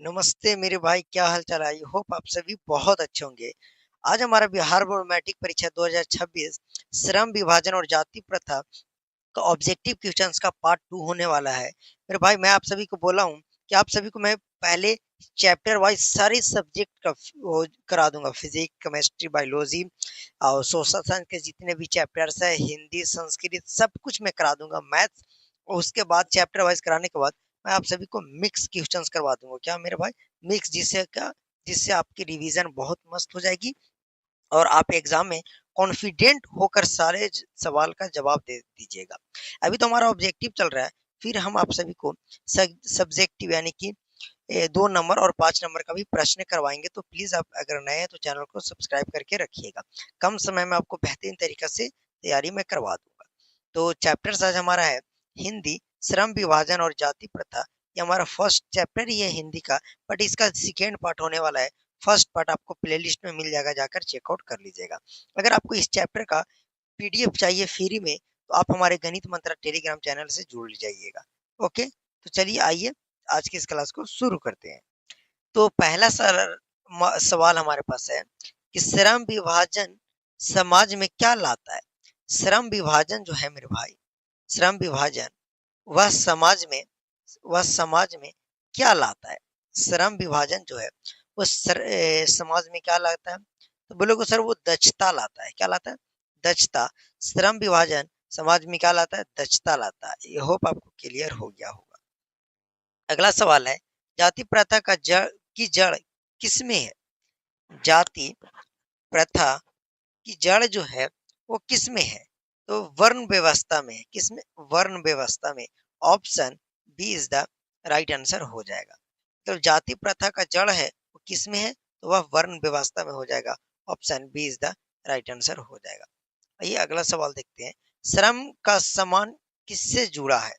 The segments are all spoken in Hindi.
नमस्ते मेरे भाई, क्या हाल चाल है? आई होप आप सभी बहुत अच्छे होंगे। आज हमारा बिहार बोर्ड मैट्रिक परीक्षा 2026 श्रम विभाजन और जाति प्रथा का ऑब्जेक्टिव क्वेश्चंस का पार्ट 2 होने वाला है। मेरे भाई, मैं आप सभी को बोला हूँ कि आप सभी को मैं पहले चैप्टर वाइज सारे सब्जेक्ट का वो करा दूंगा। फिजिक्स, केमिस्ट्री, बायोलॉजी और सोशल साइंस के जितने भी चैप्टर्स है, हिंदी, संस्कृत, सब कुछ मैं करा दूंगा। मैथ्स, और उसके बाद चैप्टर वाइज कराने के बाद मैं आप सभी को मिक्स क्वेश्चंस करवा दूंगा। क्या मेरे भाई? मिक्स, जिससे आपकी रिवीजन बहुत मस्त हो जाएगी और आप एग्जाम में कॉन्फिडेंट होकर सारे सवाल का जवाब दे दीजिएगा। अभी तो हमारा ऑब्जेक्टिव चल रहा है, फिर हम आप सभी को सब्जेक्टिव यानी कि 2 नंबर और 5 नंबर का भी प्रश्न करवाएंगे। तो प्लीज आप अगर नए हैं तो चैनल को सब्सक्राइब करके रखिएगा। कम समय में आपको बेहतरीन तरीके से तैयारी में करवा दूंगा। तो चैप्टर्स आज हमारा है हिंदी, श्रम विभाजन और जाति प्रथा। ये हमारा फर्स्ट चैप्टर ही है हिंदी का, बट इसका सेकेंड पार्ट होने वाला है। फर्स्ट पार्ट आपको प्लेलिस्ट में मिल जाएगा, जाकर चेकआउट कर लीजिएगा। अगर आपको इस चैप्टर का पीडीएफ चाहिए फ्री में, तो आप हमारे गणित मंत्रा टेलीग्राम चैनल से जुड़ जाइएगा। ओके, तो चलिए आइए आज की इस क्लास को शुरू करते हैं। तो पहला सवाल हमारे पास है कि श्रम विभाजन समाज में क्या लाता है? श्रम विभाजन जो है मेरे भाई, श्रम विभाजन वह समाज में वह समाज में क्या लाता है? श्रम विभाजन जो है वो समाज में क्या लाता है? तो बोलोगे सर वो दक्षता लाता है। क्या लाता है? दक्षता। श्रम विभाजन समाज में क्या लाता है? दक्षता लाता है। ये होप आपको क्लियर हो गया होगा। अगला सवाल है, जाति प्रथा की जड़ किसमें है? जाति प्रथा की जड़ जो है वो किसमें है? तो वर्ण व्यवस्था में है। किसमें? वर्ण व्यवस्था में। Option B is the right answer हो जाएगा। तो जाति प्रथा का जड़ है वो किसमें है? तो वह वर्ण व्यवस्था में हो जाएगा। Option B is the right answer हो जाएगा। आइए अगला सवाल देखते हैं। श्रम का समान किससे जुड़ा है?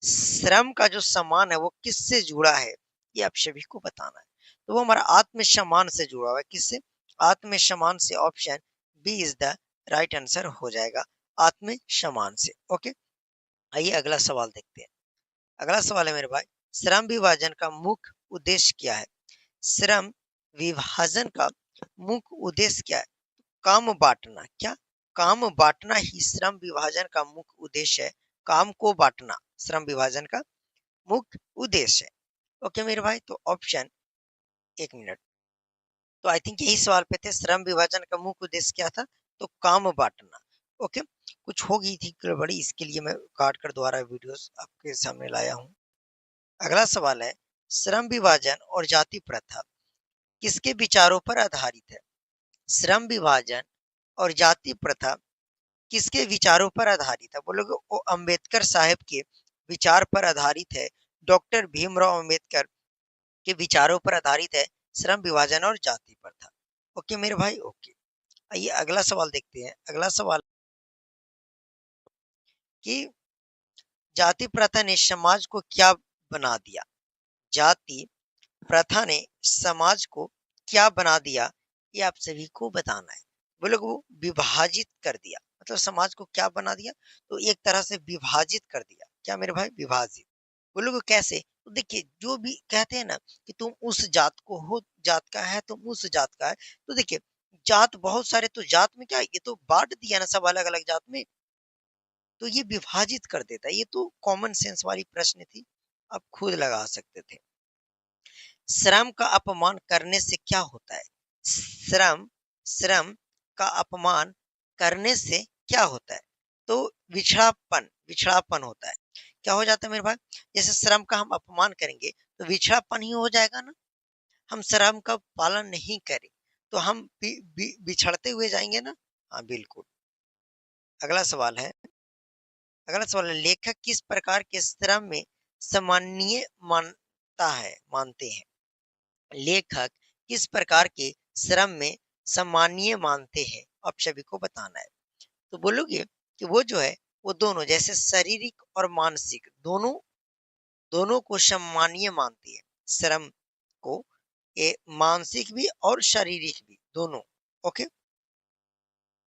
श्रम का जो समान है वो किससे जुड़ा है? ये आप सभी को बताना है। तो वो हमारा आत्म सम्मान से जुड़ा हुआ है। किससे? आत्म सम्मान से। Option B is the right answer हो जाएगा, आत्म सम्मान से। ओके, आइए अगला सवाल देखते हैं। अगला सवाल है मेरे भाई, श्रम विभाजन का मुख्य उद्देश्य क्या है? श्रम विभाजन का मुख्य उद्देश्य क्या है? काम बांटना। क्या? काम बांटना ही श्रम विभाजन का मुख्य उद्देश्य है। काम को बांटना श्रम विभाजन का मुख्य उद्देश्य है। ओके मेरे भाई, तो ऑप्शन, एक मिनट, तो आई थिंक यही सवाल पे थे। श्रम विभाजन का मुख्य उद्देश्य क्या था? तो काम बांटना। ओके, कुछ हो गई थी गड़बड़ी, इसके लिए मैं काट कर दोबारा वीडियोस आपके सामने लाया हूँ। अगला सवाल है, श्रम विभाजन और जाति प्रथा किसके विचारों पर आधारित है? श्रम विभाजन और जाति प्रथा किसके विचारों पर आधारित है? बोलोगे वो अंबेडकर साहब के विचार पर आधारित है। डॉक्टर भीमराव अंबेडकर के विचारों पर आधारित है श्रम विभाजन और जाति प्रथा। ओके मेरे भाई, ओके। आइए अगला सवाल देखते हैं। अगला सवाल कि जाति प्रथा ने समाज को क्या बना दिया? जाति प्रथा ने समाज को क्या बना दिया? ये आप सभी को बताना है। वो लोग वो विभाजित कर दिया, मतलब समाज को क्या बना दिया? तो एक तरह से विभाजित कर दिया। क्या मेरे भाई? विभाजित। वो लोग कैसे? तो देखिए, जो भी कहते हैं ना कि तुम उस जात को हो, जात का है, तुम उस जात का है। तो देखिए, जात बहुत सारे, तो जात में क्या, ये तो बांट दिया ना सब अलग अलग जात में, तो ये विभाजित कर देता है। ये तो कॉमन सेंस वाली प्रश्न थी, आप खुद लगा सकते थे। श्रम का अपमान करने से क्या होता है? श्रम श्रम का अपमान करने से क्या होता है? तो विछड़ापन होता है। क्या हो जाता है मेरे भाई? जैसे श्रम का हम अपमान करेंगे तो विछड़ापन ही हो जाएगा ना। हम श्रम का पालन नहीं करें तो हम बिछड़ते हुए जाएंगे ना। हाँ बिल्कुल। अगला सवाल है, लेखक किस प्रकार के श्रम में सम्माननीय मानते हैं? लेखक किस प्रकार के श्रम में सम्माननीय मानते हैं? आप सभी को बताना है। तो बोलोगे कि वो जो है वो दोनों, जैसे शारीरिक और मानसिक, दोनों दोनों को सम्माननीय मानती है। श्रम को ये मानसिक भी और शारीरिक भी, दोनों। ओके,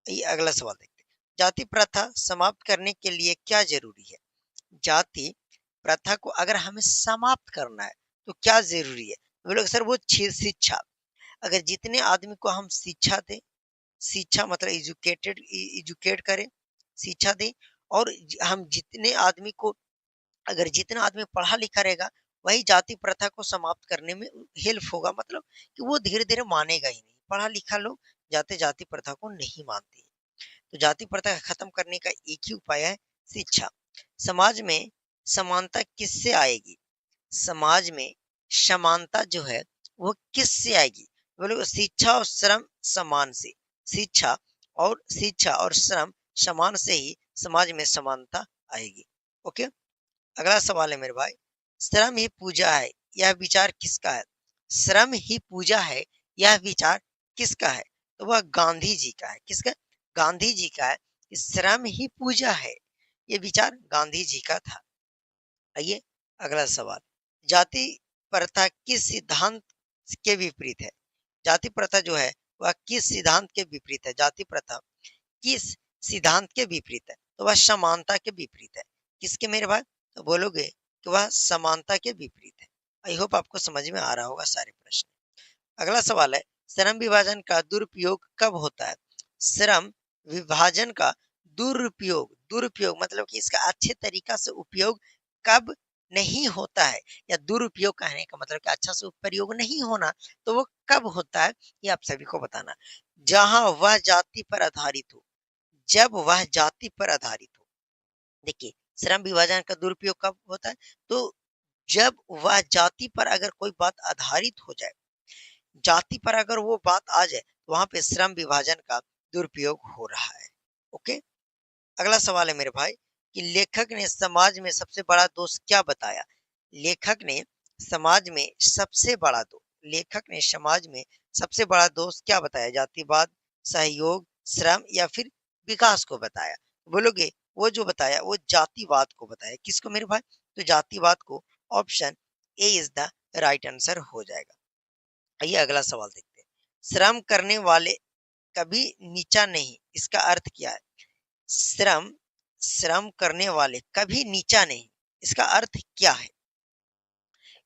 ये अगला सवाल देखते हैं। जाति प्रथा समाप्त करने के लिए क्या जरूरी है? जाति प्रथा को अगर हमें समाप्त करना है तो क्या जरूरी है? तो बोलोगे सर वो शिक्षा। अगर जितने आदमी को हम शिक्षा दें, शिक्षा मतलब एजुकेट करें, शिक्षा दें, और हम जितने आदमी को, अगर जितना आदमी पढ़ा लिखा रहेगा, वही जाति प्रथा को समाप्त करने में हेल्प होगा, मतलब कि वो धीरे धीरे मानेगा ही नहीं। पढ़ा लिखा लोग जाति जाति प्रथा को नहीं मानते। तो जाति प्रथा खत्म करने का एक ही उपाय है, शिक्षा। समाज में समानता किससे आएगी? समाज में समानता जो है वो किससे आएगी? बोलो शिक्षा और श्रम समान से। शिक्षा शिक्षा और श्रम समान से ही समाज में समानता आएगी। ओके। अगला सवाल है मेरे भाई, श्रम ही पूजा है, यह विचार किसका है? श्रम ही पूजा है, यह विचार किसका है? तो वह गांधी जी का है। किसका? गांधी जी का है कि श्रम ही पूजा है। ये विचार गांधी जी का था। आइए अगला सवाल, जाति प्रथा किस सिद्धांत के विपरीत है? जाति प्रथा जो है वह किस सिद्धांत के विपरीत है? जाति प्रथा किस सिद्धांत के विपरीत है? तो वह समानता के विपरीत है। किसके मेरे भाई? तो बोलोगे कि वह समानता के विपरीत है। आई होप आपको समझ में आ रहा होगा सारे प्रश्न। अगला सवाल है, श्रम विभाजन का दुरुपयोग कब होता है? श्रम विभाजन का दुरुपयोग, दुरुपयोग मतलब कि इसका अच्छे तरीका से उपयोग कब नहीं होता है, या दुरुपयोग कहने का मतलब कि अच्छा से प्रयोग नहीं होना, तो वो कब होता है, ये आप सभी को बताना। जहां वह जाति पर आधारित हो, जब वह जाति पर आधारित हो। देखिए, श्रम विभाजन का दुरुपयोग कब होता है? तो जब वह जाति पर अगर कोई बात आधारित हो जाए, जाति पर अगर वो बात आ जाए, तो वहां पे श्रम विभाजन का दुरुपयोग हो रहा है। ओके। अगला सवाल है मेरे भाई कि लेखक ने समाज में सबसे बड़ा दोष क्या बताया? लेखक ने समाज में सबसे बड़ा दोष, लेखक ने समाज में सबसे बड़ा दोष क्या बताया? जातिवाद, सहयोग, श्रम या फिर विकास को बताया? बोलोगे वो जो बताया वो जातिवाद को बताया। किसको मेरे भाई? तो जातिवाद को। Option A is the right answer हो जाएगा। आइए अगला सवाल देखते हैं, श्रम करने वाले कभी नीचा नहीं, इसका अर्थ क्या है? श्रम श्रम करने वाले कभी नीचा नहीं, इसका अर्थ क्या है?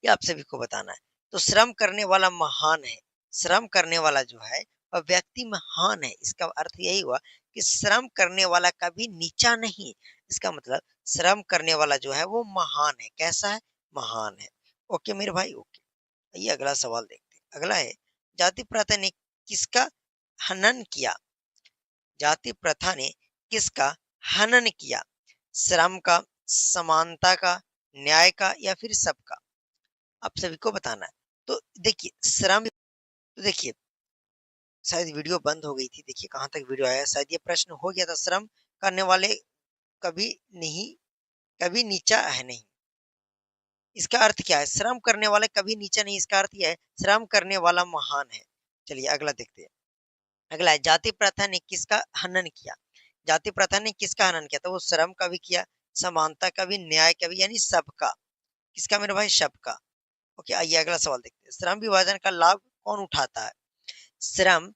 ये आप सभी को बताना है। तो श्रम करने वाला महान है। श्रम करने वाला जो है वह व्यक्ति महान है। इसका अर्थ यही हुआ कि श्रम करने वाला कभी नीचा नहीं। इसका मतलब श्रम करने वाला जो है वो महान है। कैसा है? महान है। ओके मेरे भाई, ओके। ये अगला सवाल देखते हैं। अगला है, जाति प्रथा ने किसका हनन किया? जाति प्रथा ने किसका हनन किया? श्रम का, समानता का, न्याय का या फिर सबका? आप सभी को बताना है। तो देखिए श्रम, तो देखिए शायद वीडियो बंद हो गई थी। देखिए कहाँ तक वीडियो आया। शायद ये प्रश्न हो गया था, श्रम करने वाले कभी नहीं, कभी नीचा है नहीं, इसका अर्थ क्या है? श्रम करने वाले कभी नीचा नहीं, इसका अर्थ यह है श्रम करने वाला महान है। चलिए अगला देखते हैं। अगला है, जाति प्रथा ने किसका हनन किया? जाति प्रथा ने किसका हनन किया? तो वो श्रम का भी किया, समानता का भी, न्याय का भी, यानी सबका। किसका मेरे भाई? सबका। ओके। आइए अगला सवाल देखते हैं, श्रम विभाजन का लाभ कौन उठाता है? श्रम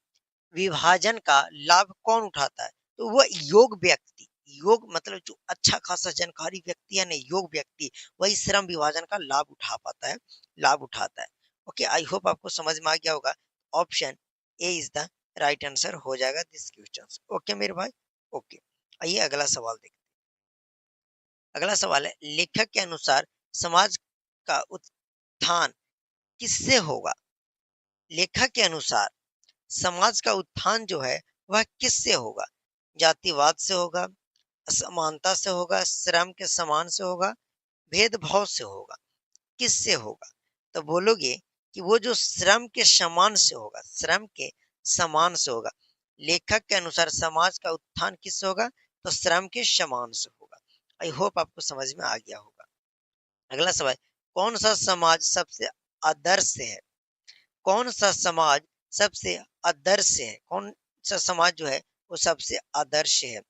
विभाजन का लाभ कौन उठाता है? तो वह योग व्यक्ति, योग मतलब जो अच्छा खासा जानकारी व्यक्ति है ना, योग व्यक्ति, वही श्रम विभाजन का लाभ उठा पाता है, लाभ उठाता है। ओके, आई होप आपको समझ में आ गया होगा। Option A is the right answer हो जाएगा दिस क्वेश्चन। ओके मेरे भाई, ओके। आइए अगला सवाल देखते हैं। अगला सवाल है, लेखक के अनुसार समाज का उत्थान किससे होगा? लेखक के अनुसार समाज का उत्थान जो है वह किससे होगा? जातिवाद से होगा, असमानता से होगा, श्रम के समान से होगा, भेदभाव से होगा, किससे होगा? तो बोलोगे कि वो जो श्रम के समान से होगा, श्रम के समान से होगा। लेखक के अनुसार समाज का उत्थान किससे होगा? तो श्रम के समान से होगा। आई होप आपको समझ में आ गया होगा। अगला सवाल, कौन सा समाज सबसे आदर्श है? कौन सा समाज सबसे आदर्श है? कौन सा समाज जो है वो सबसे आदर्श है?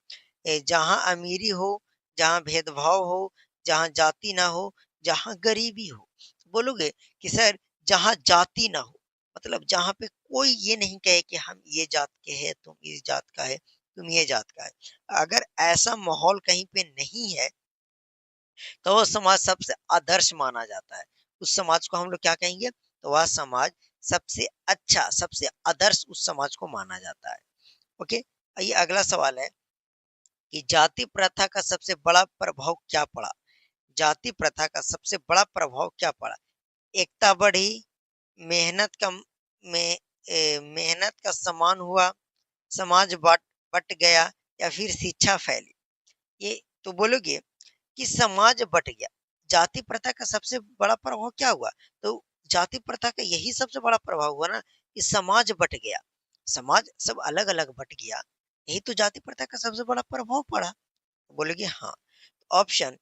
जहां अमीरी हो, जहां भेदभाव हो, जहां जाति ना हो, जहां गरीबी हो। बोलोगे कि सर जहां जाति ना हो, मतलब जहां पे कोई ये नहीं कहे कि हम ये जात के हैं, तुम इस जात का है, तुम ये जात का है। अगर ऐसा माहौल कहीं पे नहीं है, तो वो समाज सबसे आदर्श माना जाता है। उस समाज को हम लोग क्या कहेंगे? तो वह समाज सबसे अच्छा, सबसे आदर्श उस समाज को माना जाता है। ओके, आइए अगला सवाल है कि जाति प्रथा का सबसे बड़ा प्रभाव क्या पड़ा? जाति प्रथा का सबसे बड़ा प्रभाव क्या पड़ा? एकता बढ़ी, मेहनत का मेहनत का सम्मान हुआ, समाज बट गया या फिर शिक्षा फैली? ये तो बोलोगे कि समाज बट गया। जाति प्रथा का सबसे बड़ा प्रभाव क्या हुआ? तो जाति प्रथा का यही सबसे बड़ा प्रभाव हुआ ना कि समाज बट गया। समाज सब अलग-अलग बट गया। यही तो जाति प्रथा का सबसे बड़ा प्रभाव पड़ा। तो बोलोगे हाँ। Option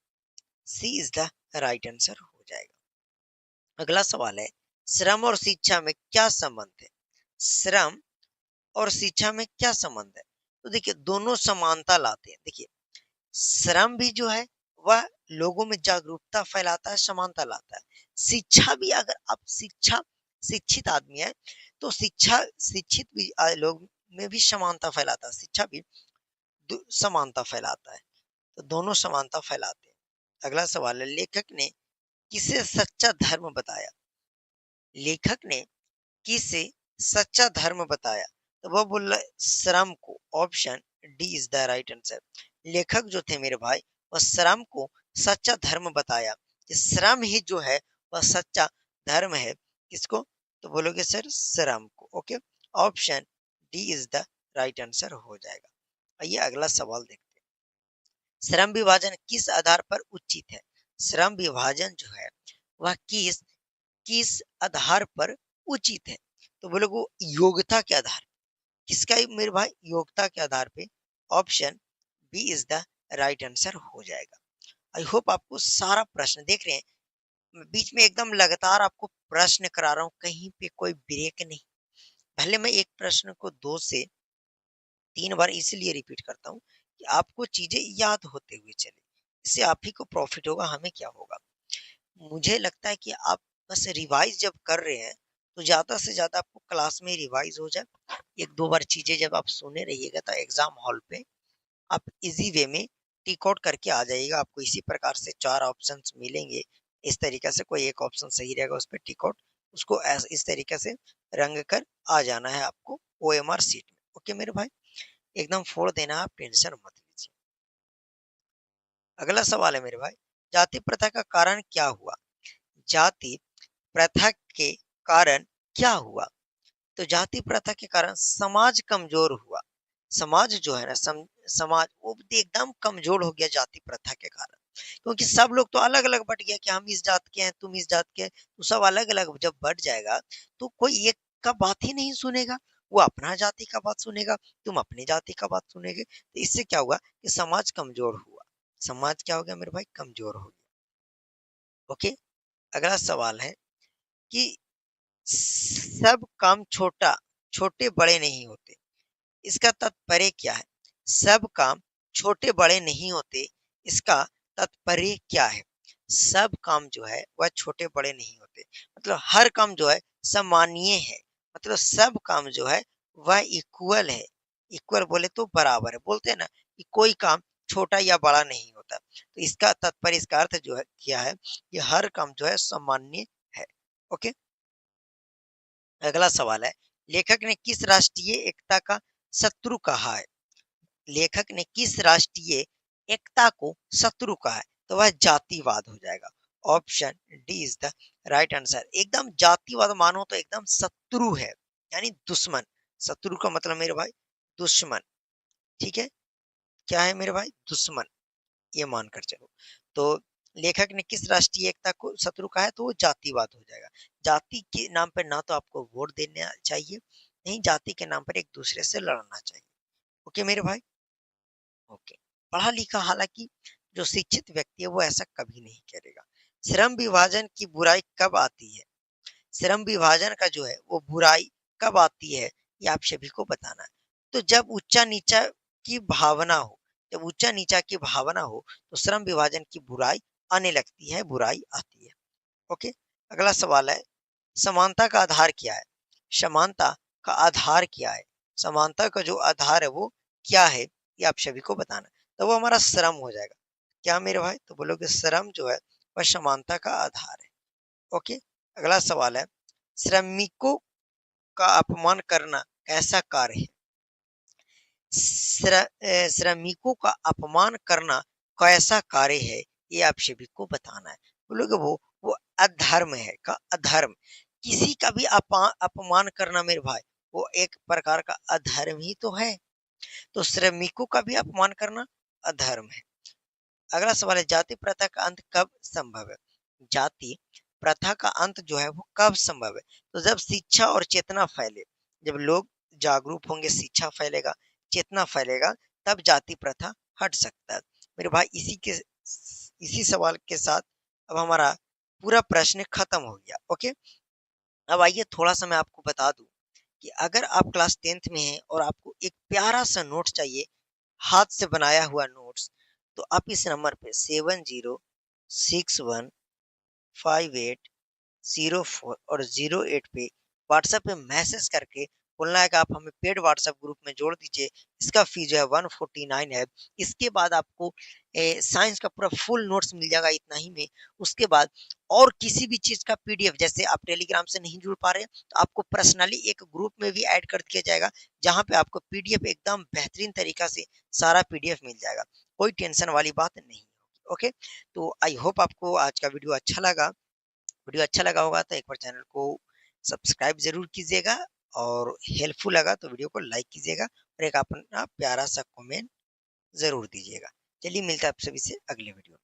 C is the right answer हो जाएगा। अगला सवाल है, श्रम और शिक्षा में क्या संबंध है? श्रम और शिक्षा में क्या संबंध है? तो देखिए दोनों समानता लाते हैं। देखिए श्रम भी जो है वह लोगों में जागरूकता फैलाता है, समानता लाता है। शिक्षा भी, अगर आप शिक्षित आदमी है तो शिक्षित भी लोग में भी समानता फैलाता है। शिक्षा भी समानता फैलाता है। तो दोनों समानता फैलाते हैं। अगला सवाल है, लेखक ने किसे सच्चा धर्म बताया? लेखक ने किसे सच्चा धर्म बताया? तो वह बोल रहा है श्रम को। Option D is the right answer. लेखक जो थे मेरे भाई, वह श्रम को सच्चा धर्म बताया कि श्रम ही जो है वह सच्चा धर्म है। किसको? तो बोलोगे सर श्रम को। Okay, option D is the right answer हो जाएगा। आइए अगला सवाल देखते हैं। श्रम विभाजन किस आधार पर उचित है? श्रम विभाजन जो है वह किस किस आधार पर उचित है? तो बोलोगे वो योग्यता के आधार। किसका मेरे भाई? योग्यता के आधार पे। Option B is the right answer हो जाएगा। आई होप आपको सारा प्रश्न देख रहे हैं, मैं बीच में एकदम लगातार आपको प्रश्न करा रहा हूँ, कहीं पे कोई ब्रेक नहीं। पहले मैं एक प्रश्न को 2 से 3 बार इसलिए रिपीट करता हूँ कि आपको चीजें याद होते हुए चले। इससे आप ही को प्रॉफिट होगा, हमें क्या होगा। मुझे लगता है कि आप बस रिवाइज जब कर रहे हैं तो ज्यादा से ज्यादा आपको क्लास में रिवाइज हो जाए। 1-2 बार चीजें जब आप सुने रहिएगा तो एग्जाम हॉल पे आप इजी वे में टिक आउट करके आ जाइएगा। आपको इसी प्रकार से 4 ऑप्शंस मिलेंगे। इस तरीके से कोई एक ऑप्शन सही रहेगा, उस पर टिक आउट, उसको इस तरीके से रंग कर आ जाना है आपको ओएमआर सीट में। ओके मेरे भाई, एकदम फोड़ देना, आप टेंशन मत लीजिए। अगला सवाल है मेरे भाई, जाति प्रथा का कारण क्या हुआ? जाति प्रथा के कारण क्या हुआ? तो जाति प्रथा के कारण समाज कमजोर हुआ। समाज जो है ना, समाज वो एकदम कमजोर हो गया जाति प्रथा के कारण। क्योंकि सब लोग तो अलग अलग बट गया कि हम इस जात के हैं, तुम इस जात के हैं। तो सब अलग अलग जब बट जाएगा तो कोई एक का बात ही नहीं सुनेगा। वो अपना जाति का बात सुनेगा, तुम अपनी जाति का बात सुनेगे। तो इससे क्या हुआ कि समाज कमजोर हुआ। समाज क्या हो गया मेरे भाई? कमजोर हो गया। ओके, अगला सवाल है कि सब काम छोटे बड़े नहीं होते। इसका तात्पर्य क्या है? सब काम छोटे बड़े नहीं होते, इसका तात्पर्य क्या है? सब काम जो है वह छोटे बड़े नहीं होते, मतलब हर काम जो है सम्मानीय है। मतलब सब काम जो है वह इक्वल है। इक्वल बोले तो बराबर है, बोलते हैं ना कि कोई काम छोटा या बड़ा नहीं होता। तो इसका तात्पर्य, इसका अर्थ जो है क्या है कि हर काम जो है सम्मान्य है। ओके, अगला सवाल है, लेखक ने किस राष्ट्रीय एकता का शत्रु कहा है? लेखक ने किस राष्ट्रीय एकता को शत्रु कहा है? तो वह जातिवाद हो जाएगा। Option D is the right answer. एकदम जातिवाद मानो तो एकदम शत्रु है, यानी दुश्मन। शत्रु का मतलब मेरे भाई दुश्मन। ठीक है, क्या है मेरे भाई? दुश्मन, ये मानकर चलो। तो लेखक ने किस राष्ट्रीय एकता को शत्रु कहा है? तो वो जातिवाद हो जाएगा। जाति के नाम पर ना तो आपको वोट देना चाहिए, नहीं जाति के नाम पर एक दूसरे से लड़ना चाहिए। ओके मेरे भाई, ओके। पढ़ा लिखा, हालांकि जो शिक्षित व्यक्ति है वो ऐसा कभी नहीं करेगा। श्रम विभाजन की बुराई कब आती है? श्रम विभाजन का जो है वो बुराई कब आती है, ये आप सभी को बताना है। तो जब ऊंचा नीचा की भावना हो, जब ऊंचा नीचा की भावना हो तो श्रम विभाजन की बुराई आने लगती है, बुराई आती है। ओके, अगला सवाल है, समानता का आधार क्या है? समानता का आधार क्या है? समानता का जो आधार है वो क्या है, ये आप सभी को बताना है। तो वो हमारा श्रम हो जाएगा। क्या मेरे भाई? तो बोलोगे श्रम जो है वह समानता का आधार है। ओके, अगला सवाल है, श्रमिकों का अपमान करना कैसा कार्य है? श्रमिकों का अपमान करना कैसा कार्य है, ये आप सभी को बताना है। बोलोगे वो अधर्म है का अधर्म। किसी का भी अपमान करना मेरे भाई, वो एक प्रकार का अधर्म ही तो है। तो श्रमिकों का भी अपमान करना अधर्म है। अगला सवाल है, जाति प्रथा का अंत कब संभव है? जाति प्रथा का अंत जो है वो कब संभव है? तो जब शिक्षा और चेतना फैले, जब लोग जागरूक होंगे, शिक्षा फैलेगा, चेतना फैलेगा, तब जाति प्रथा हट सकता है। मेरे भाई इसी सवाल के साथ अब हमारा पूरा प्रश्न खत्म हो गया। ओके, अब आइए थोड़ा सा मैं आपको बता दूं कि अगर आप क्लास 10th में हैं और आपको एक प्यारा सा नोट चाहिए, हाथ से बनाया हुआ नोट्स, तो आप इस नंबर पे 70615804 और 08 पे व्हाट्सएप पे मैसेज करके बोलना है कि आप हमें पेड व्हाट्सएप ग्रुप में जोड़ दीजिए। इसका फी जो है 149 है। इसके बाद आपको साइंस का पूरा फुल नोट्स मिल जाएगा इतना ही में। उसके बाद और किसी भी चीज का पीडीएफ, जैसे आप टेलीग्राम से नहीं जुड़ पा रहे हैं तो आपको पर्सनली एक ग्रुप में भी ऐड कर दिया जाएगा, जहां पे आपको पीडीएफ एकदम बेहतरीन तरीका से सारा पीडीएफ मिल जाएगा। कोई टेंशन वाली बात नहीं होगी। ओके, तो आई होप आपको आज का वीडियो अच्छा लगा। वीडियो अच्छा लगा होगा तो एक बार चैनल को सब्सक्राइब जरूर कीजिएगा, और हेल्पफुल लगा तो वीडियो को लाइक कीजिएगा, और एक अपना प्यारा सा कमेंट जरूर दीजिएगा। चलिए मिलता है आप सभी से अगले वीडियो में।